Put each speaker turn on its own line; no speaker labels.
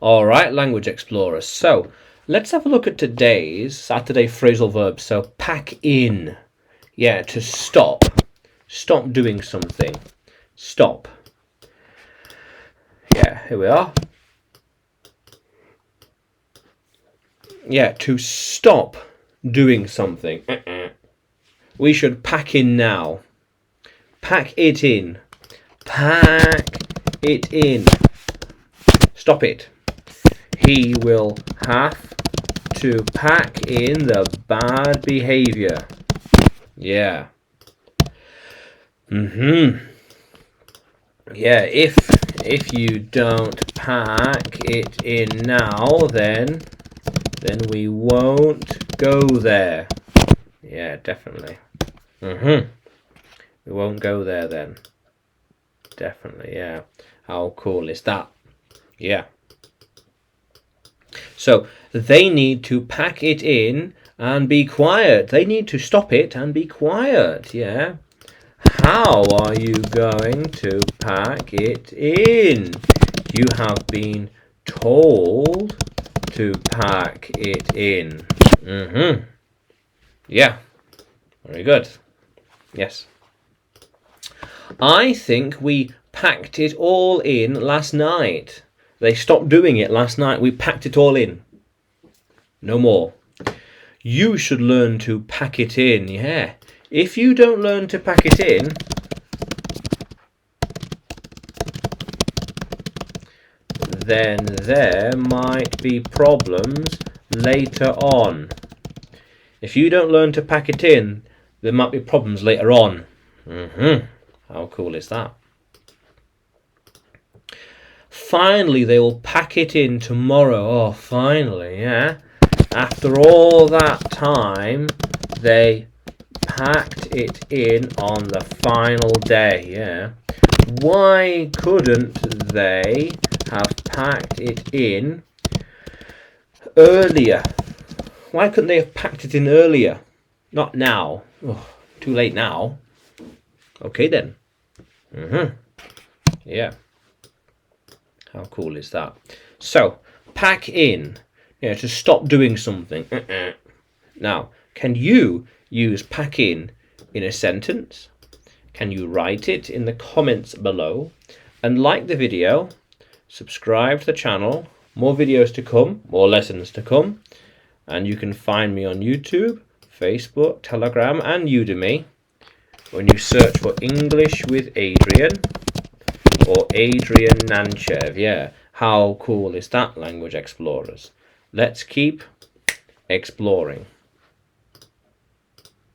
All right, language explorers. So let's have a look at today's Saturday phrasal verbs. So pack in. Yeah, to stop. Stop doing something. Stop. Yeah, here we are. Yeah, to stop doing something. We should pack in now. Pack it in. Pack it in. Stop it. He will have to pack in the bad behavior. Yeah. Yeah, if you don't pack it in now, then we won't go there. Yeah, definitely. We won't go there then. Definitely, yeah. How cool is that? Yeah. So they need to pack it in and be quiet. They need to stop it and be quiet, yeah. How are you going to pack it in? You have been told to pack it in. Yeah, very good. Yes. I think we packed it all in last night. They stopped doing it last night. We packed it all in. No more. You should learn to pack it in. Yeah. If you don't learn to pack it in, then there might be problems later on. If you don't learn to pack it in, there might be problems later on. How cool is that? Finally, they will pack it in tomorrow. Oh, finally, yeah. After all that time, they packed it in on the final day, yeah. Why couldn't they have packed it in earlier? Why couldn't they have packed it in earlier? Not now. Oh, too late now. Okay then. Yeah. How cool is that? So, pack in. Yeah, to stop doing something. Now, can you use pack in a sentence? Can you write it in the comments below? And like the video, subscribe to the channel. More videos to come, more lessons to come. And you can find me on YouTube, Facebook, Telegram, and Udemy when you search for English with Adrian or Adrian Nanchev. Yeah, how cool is that, language explorers? Let's keep exploring.